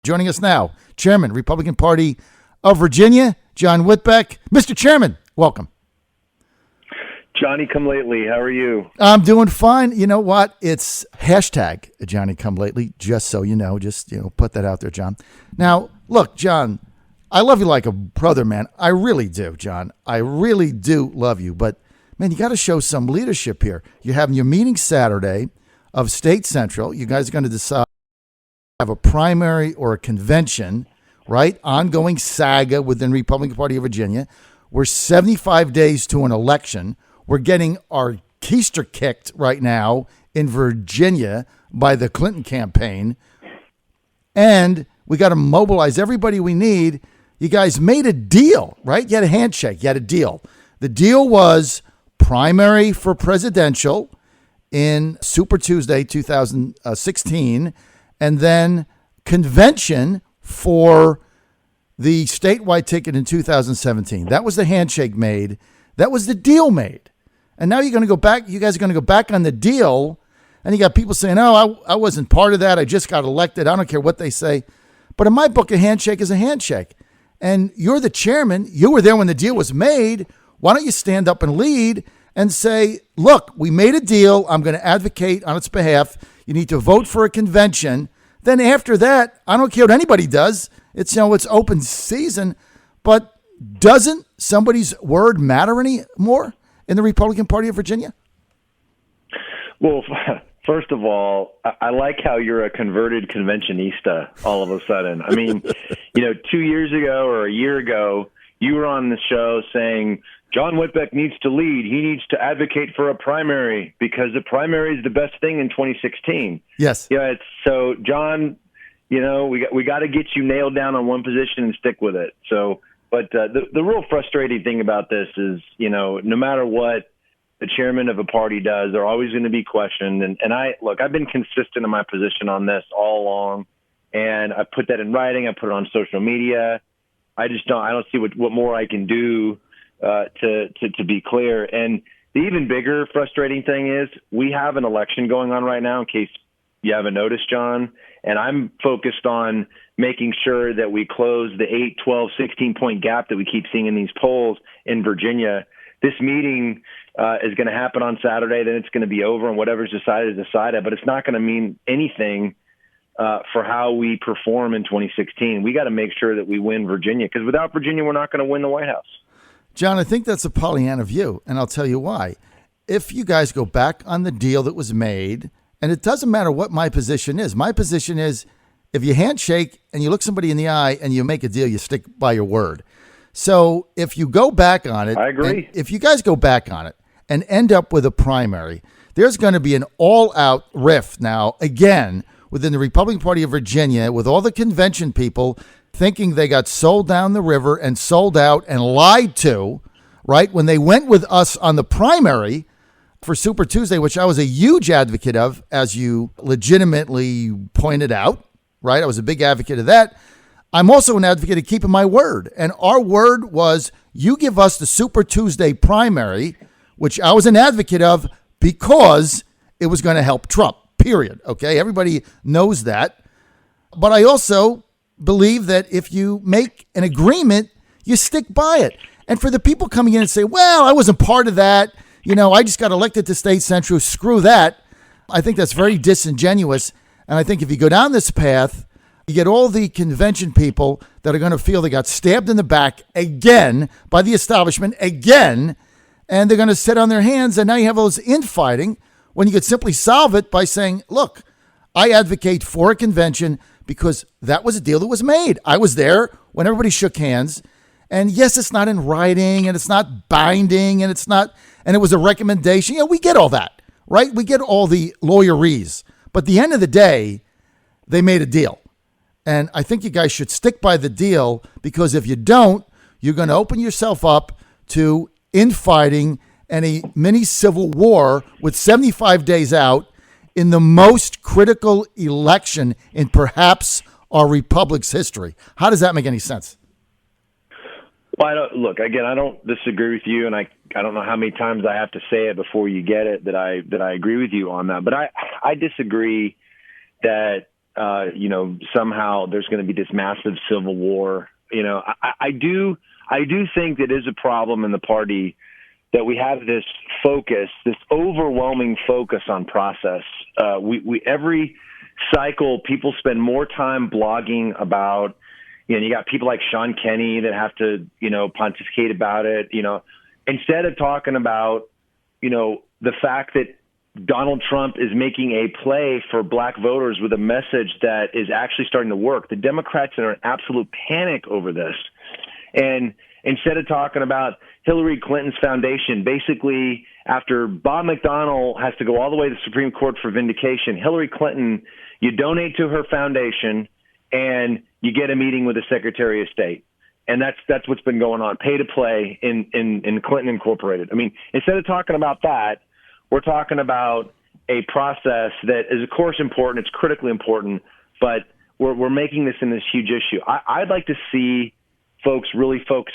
Joining us now, Chairman, Republican Party of Virginia, John Whitbeck. Mr. Chairman, welcome. Johnny come lately. How are you? I'm doing fine. You know what? It's hashtag Johnny come lately, just so you know. Just, put that out there, John. Now, look, John, I love you like a brother, man. I really do, John. I really do love you. But, man, you got to show some leadership here. You're having your meeting Saturday of State Central. You guys are going to decide have a primary or a convention, right? Ongoing saga within Republican Party of Virginia. We're 75 days to an election. We're getting our keister kicked right now in Virginia by the Clinton campaign. And we got to mobilize everybody we need. You guys made a deal, right? You had a handshake. You had a deal. The deal was primary for presidential in Super Tuesday 2016, and then convention for the statewide ticket in 2017. That was the handshake made. That was the deal made. And now you're going to go back. You guys are going to go back on the deal. And you got people saying, oh, I wasn't part of that. I just got elected. I don't care what they say. But in my book, a handshake is a handshake. And you're the chairman. You were there when the deal was made. Why don't you stand up and lead and say, look, we made a deal. I'm going to advocate on its behalf. You need to vote for a convention. Then after that, I don't care what anybody does. It's, it's open season. But doesn't somebody's word matter anymore in the Republican Party of Virginia? Well, first of all, I like how you're a converted conventionista all of a sudden. I mean, 2 years ago or a year ago, you were on the show saying John Whitbeck needs to lead. He needs to advocate for a primary because the primary is the best thing in 2016. Yes. Yeah. So, John, we got to get you nailed down on one position and stick with it. So, but the real frustrating thing about this is, no matter what the chairman of a party does, they're always going to be questioned. And I've been consistent in my position on this all along, and I put that in writing. I put it on social media. I don't see what more I can do to be clear. And the even bigger frustrating thing is we have an election going on right now, in case you haven't noticed, John, and I'm focused on making sure that we close the 8, 12, 16-point gap that we keep seeing in these polls in Virginia. This meeting is going to happen on Saturday, then it's going to be over, and whatever's decided is decided, but it's not going to mean anything for how we perform in 2016. We got to make sure that we win Virginia, because without Virginia, we're not going to win the White House. John, I think that's a Pollyanna view, and I'll tell you why. If you guys go back on the deal that was made, and it doesn't matter what my position is. My position is if you handshake and you look somebody in the eye and you make a deal, you stick by your word. So if you go back on it, I agree. If you guys go back on it and end up with a primary, there's going to be an all-out rift now, again, within the Republican Party of Virginia, with all the convention people thinking they got sold down the river and sold out and lied to, right? When they went with us on the primary for Super Tuesday, which I was a huge advocate of, as you legitimately pointed out, right? I was a big advocate of that. I'm also an advocate of keeping my word. And our word was you give us the Super Tuesday primary, which I was an advocate of because it was going to help Trump, period. Okay, everybody knows that. But I also believe that if you make an agreement, you stick by it. And for the people coming in and say, well, I wasn't part of that, I just got elected to State Central, screw that. I think that's very disingenuous. And I think if you go down this path, you get all the convention people that are going to feel they got stabbed in the back again by the establishment again, and they're going to sit on their hands. And now you have all this infighting when you could simply solve it by saying, look, I advocate for a convention because that was a deal that was made. I was there when everybody shook hands. And yes, it's not in writing and it's not binding and it was a recommendation. We get all that, right? We get all the lawyerese. But at the end of the day, they made a deal. And I think you guys should stick by the deal, because if you don't, you're going to open yourself up to infighting and a mini civil war with 75 days out in the most critical election in perhaps our republic's history. How does that make any sense? Well, I don't disagree with you, and I don't know how many times I have to say it before you get it that I agree with you on that. But I disagree that somehow there's going to be this massive civil war. I do think that is a problem in the party that we have this focus, this overwhelming focus on process. We every cycle, people spend more time blogging about, you got people like Sean Kenney that have to, pontificate about it, instead of talking about, the fact that Donald Trump is making a play for black voters with a message that is actually starting to work. The Democrats are in absolute panic over this. And instead of talking about Hillary Clinton's foundation, basically after Bob McDonnell has to go all the way to the Supreme Court for vindication, Hillary Clinton, you donate to her foundation and you get a meeting with the Secretary of State. And that's what's been going on, pay to play in Clinton Incorporated. I mean, instead of talking about that, we're talking about a process that is, of course, important. It's critically important, but we're making this in this huge issue. I'd like to see folks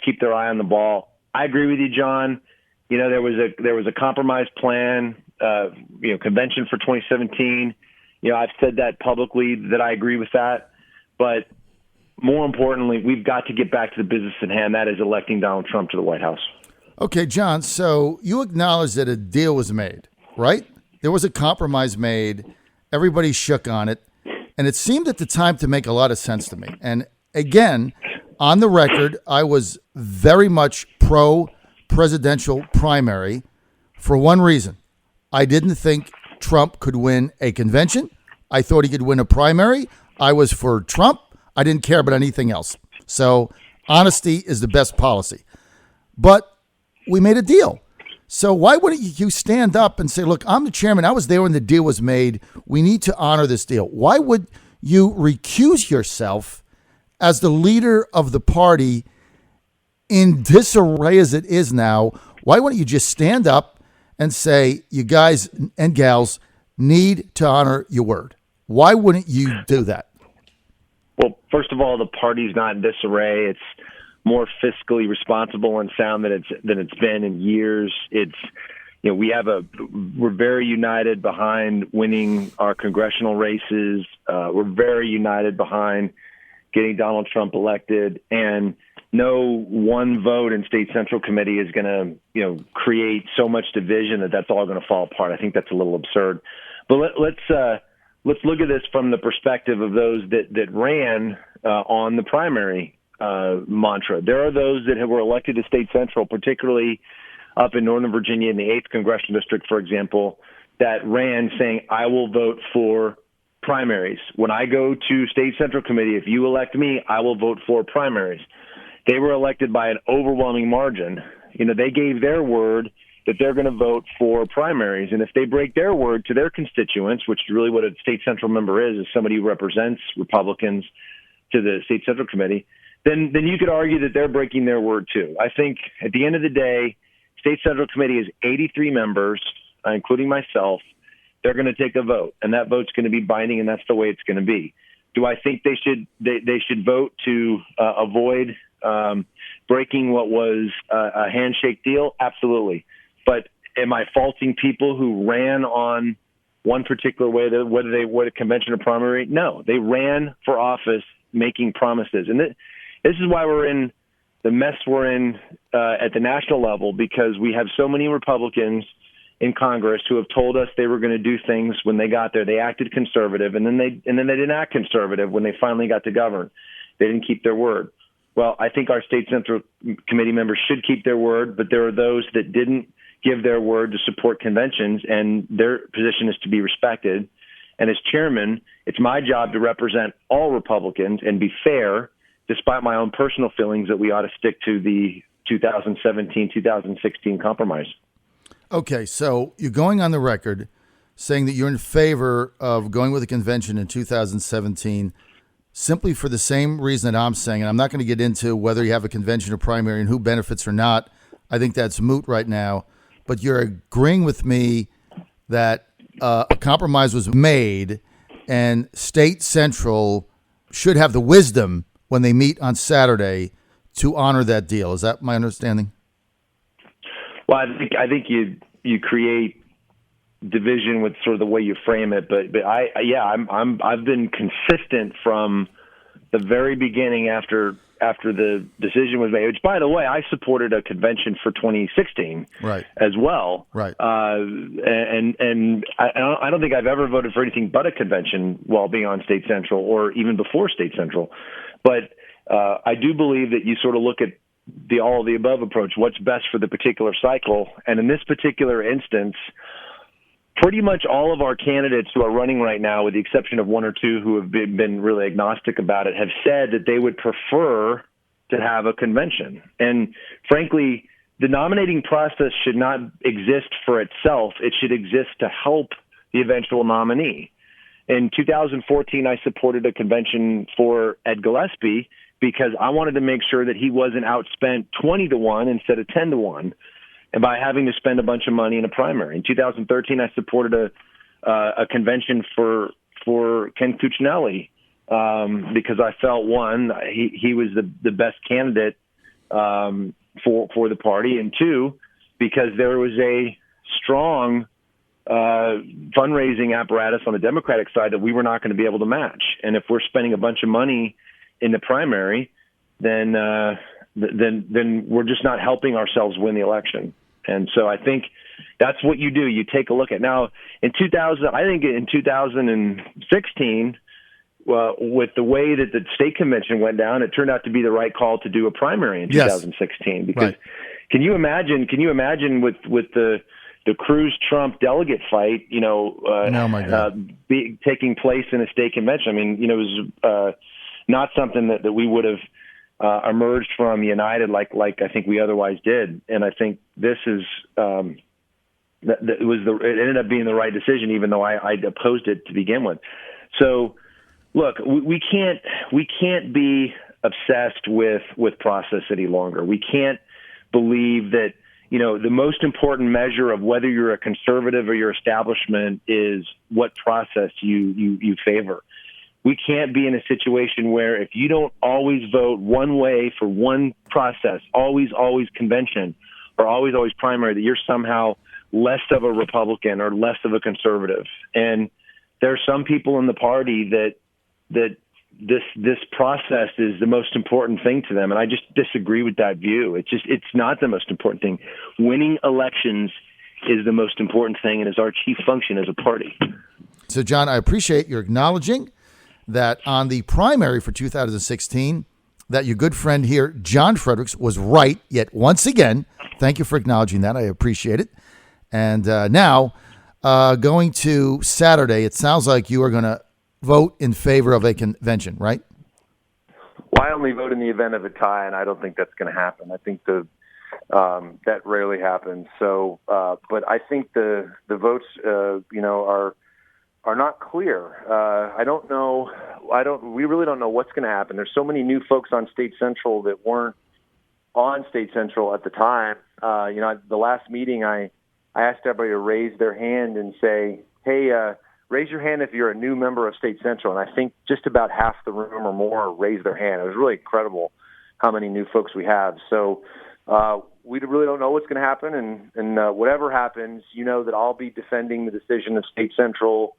keep their eye on the ball. I agree with you, John. There was a compromise plan, convention for 2017. I've said that publicly that I agree with that, but more importantly, we've got to get back to the business at hand. That is electing Donald Trump to the White House. Okay, John, so you acknowledge that a deal was made, right? There was a compromise made. Everybody shook on it. And it seemed at the time to make a lot of sense to me. And again, on the record, I was very much pro-presidential primary for one reason. I didn't think Trump could win a convention. I thought he could win a primary. I was for Trump. I didn't care about anything else. So honesty is the best policy. But we made a deal. So why wouldn't you stand up and say, look, I'm the chairman. I was there when the deal was made. We need to honor this deal. Why would you recuse yourself as the leader of the party in disarray as it is now? Why wouldn't you just stand up and say, you guys and gals need to honor your word? Why wouldn't you do that? Well, first of all, the party's not in disarray. It's more fiscally responsible and sound than it's been in years. We're very united behind winning our congressional races. We're very united behind getting Donald Trump elected, and no one vote in State Central Committee is going to, create so much division that's all going to fall apart. I think that's a little absurd. But let's look at this from the perspective of those that ran on the primary mantra. There are those that were elected to State Central, particularly up in Northern Virginia in the 8th Congressional District, for example, that ran saying, I will vote for primaries. When I go to State Central Committee, if you elect me, I will vote for primaries. They were elected by an overwhelming margin. They gave their word that they're going to vote for primaries. And if they break their word to their constituents, which is really what a State Central member is somebody who represents Republicans to the State Central Committee, then you could argue that they're breaking their word too. I think at the end of the day, State Central Committee is 83 members, including myself. They're going to take a vote, and that vote's going to be binding, and that's the way it's going to be. Do I think they should vote to avoid breaking what was a handshake deal? Absolutely. But am I faulting people who ran on one particular way, whether they were a convention or primary? No, they ran for office making promises. And this is why we're in the mess we're in at the national level, because we have so many Republicans in Congress who have told us they were going to do things when they got there. They acted conservative, and then they didn't act conservative when they finally got to govern. They didn't keep their word. Well, I think our State Central Committee members should keep their word, but there are those that didn't give their word to support conventions, and their position is to be respected. And as chairman, it's my job to represent all Republicans and be fair, despite my own personal feelings that we ought to stick to the 2017-2016 compromise. Okay, so you're going on the record saying that you're in favor of going with a convention in 2017 simply for the same reason that I'm saying, and I'm not going to get into whether you have a convention or primary and who benefits or not. I think that's moot right now. But you're agreeing with me that a compromise was made and State Central should have the wisdom when they meet on Saturday to honor that deal. Is that my understanding? Well, I think you create division with sort of the way you frame it, but I've been consistent from the very beginning after the decision was made. Which, by the way, I supported a convention for 2016, right, as well, right. And I don't think I've ever voted for anything but a convention while being on State Central or even before State Central, but I do believe that you sort of look at the all of the above approach. What's best for the particular cycle, and in this particular instance, pretty much all of our candidates who are running right now, with the exception of one or two who have been really agnostic about it, have said that they would prefer to have a convention. And frankly, the nominating process should not exist for itself. It should exist to help the eventual nominee. In 2014, I supported a convention for Ed Gillespie because I wanted to make sure that he wasn't outspent 20-1 instead of 10-1. And by having to spend a bunch of money in a primary. In 2013, I supported a convention for Ken Cuccinelli because I felt, one, he was the best candidate for the party, and two, because there was a strong fundraising apparatus on the Democratic side that we were not going to be able to match. And if we're spending a bunch of money in the primary, then we're just not helping ourselves win the election. And so I think that's what you do. You take a look at now in 2016, with the way that the state convention went down, it turned out to be the right call to do a primary in 2016. Because right. Can you imagine with the Cruz-Trump delegate fight, taking place in a state convention? I mean, it was not something that we would have emerged from united like I think we otherwise did. And I think this is it ended up being the right decision, even though I opposed it to begin with. So look, we can't be obsessed with process any longer. We can't believe that the most important measure of whether you're a conservative or your establishment is what process you favor. We can't be in a situation where if you don't always vote one way for one process, always convention, or always primary, that you're somehow less of a Republican or less of a conservative. And there are some people in the party that this process is the most important thing to them. And I just disagree with that view. It's not the most important thing. Winning elections is the most important thing and is our chief function as a party. So, John, I appreciate your acknowledging that on the primary for 2016, that your good friend here, John Fredericks, was right yet once again. Thank you for acknowledging that. I appreciate it. And now, going to Saturday, it sounds like you are going to vote in favor of a convention, right? Well, I only vote in the event of a tie, and I don't think that's going to happen. I think that rarely happens. So, but I think the votes, are not clear. I don't know. We really don't know what's going to happen. There's so many new folks on State Central that weren't on State Central at the time. The last meeting, I asked everybody to raise their hand and say, "Hey, raise your hand if you're a new member of State Central." And I think just about half the room or more raised their hand. It was really incredible how many new folks we have. So we really don't know what's going to happen. And whatever happens, that I'll be defending the decision of State Central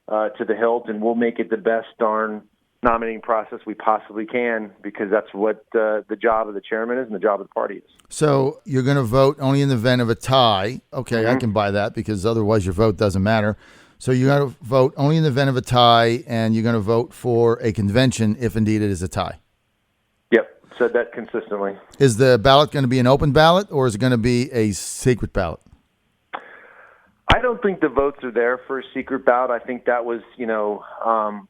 to the hilt, and we'll make it the best darn nominating process we possibly can, because that's what the job of the chairman is and the job of the party is. So you're going to vote only in the event of a tie. Okay, I can buy that, because otherwise your vote doesn't matter. So you're going to vote only in the event of a tie, and you're going to vote for a convention if indeed it is a tie. Yep, said that consistently. Is the ballot going to be an open ballot, or is it going to be a secret ballot? I don't think the votes are there for a secret ballot. I think that was,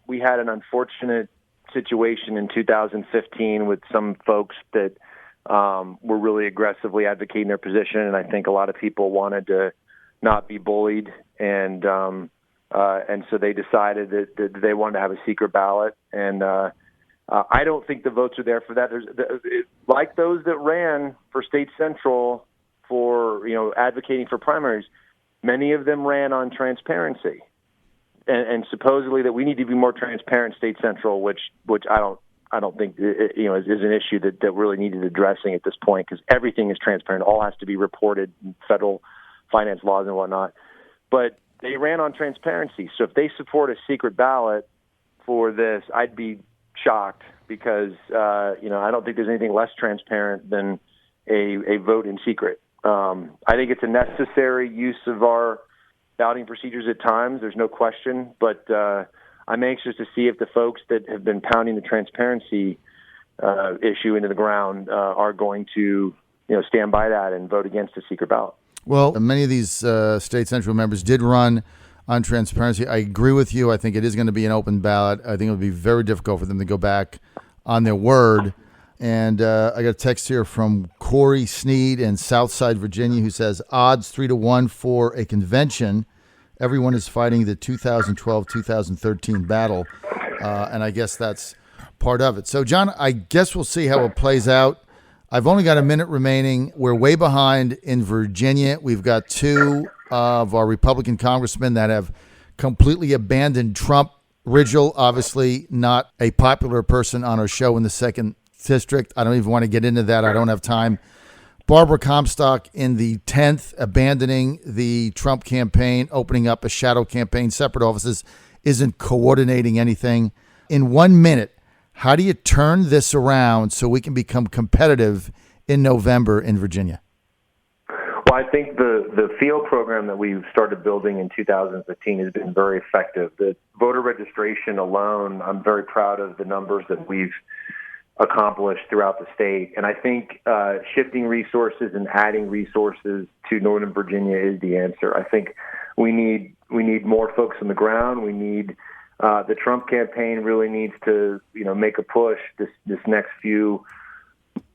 we had an unfortunate situation in 2015 with some folks that were really aggressively advocating their position, and I think a lot of people wanted to not be bullied, and so they decided that they wanted to have a secret ballot. And I don't think the votes are there for that. Like those that ran for State Central for advocating for primaries. Many of them ran on transparency, and supposedly that we need to be more transparent State Central, which I don't think is an issue that really needed addressing at this point, because everything is transparent. All has to be reported in federal finance laws and whatnot. But they ran on transparency. So if they support a secret ballot for this, I'd be shocked because, I don't think there's anything less transparent than a vote in secret. I think it's a necessary use of our balloting procedures at times. There's no question, but I'm anxious to see if the folks that have been pounding the transparency issue into the ground are going to, stand by that and vote against a secret ballot. Well, many of these state central members did run on transparency. I agree with you. I think it is going to be an open ballot. I think it would be very difficult for them to go back on their word. And I got a text here from Corey Sneed in Southside, Virginia, who says odds 3-1 for a convention. Everyone is fighting the 2012-2013 battle, and I guess that's part of it. So, John, I guess we'll see how it plays out. I've only got a minute remaining. We're way behind in Virginia. We've got two of our Republican congressmen that have completely abandoned Trump. Ridgel, obviously not a popular person on our show in the 2nd District. I don't even want to get into that. I don't have time. Barbara Comstock in the 10th, abandoning the Trump campaign, opening up a shadow campaign, separate offices, isn't coordinating anything. In 1 minute, how do you turn this around so we can become competitive in November in Virginia? Well, I think the field program that we've started building in 2015 has been very effective. The voter registration alone, I'm very proud of the numbers that we've accomplished throughout the state. And I think shifting resources and adding resources to Northern Virginia is the answer. I think we need more folks on the ground. We need the Trump campaign really needs to make a push this next few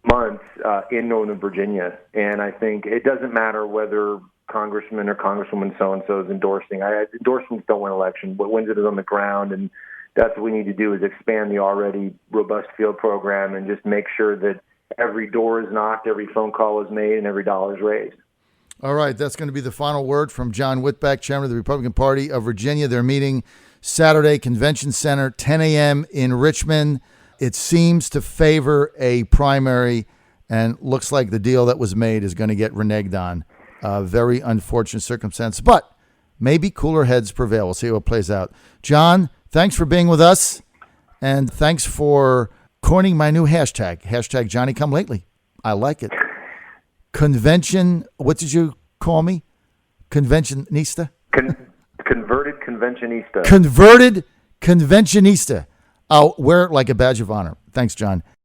months in Northern Virginia. And I think it doesn't matter whether Congressman or Congresswoman so-and-so is endorsing. Endorsements don't win elections. What wins it is on the ground, and that's what we need to do is expand the already robust field program and just make sure that every door is knocked, every phone call is made, and every dollar is raised. All right, that's going to be the final word from John Whitbeck, chairman of the Republican Party of Virginia. They're meeting Saturday, Convention Center, 10 a.m. in Richmond. It seems to favor a primary, and looks like the deal that was made is going to get reneged on. Very unfortunate circumstance, but maybe cooler heads prevail. We'll see how it plays out. John, thanks for being with us, and thanks for coining my new hashtag, Johnny Come Lately. I like it. Convention, what did you call me? Conventionista? Converted conventionista. Converted conventionista. I'll wear it like a badge of honor. Thanks, John.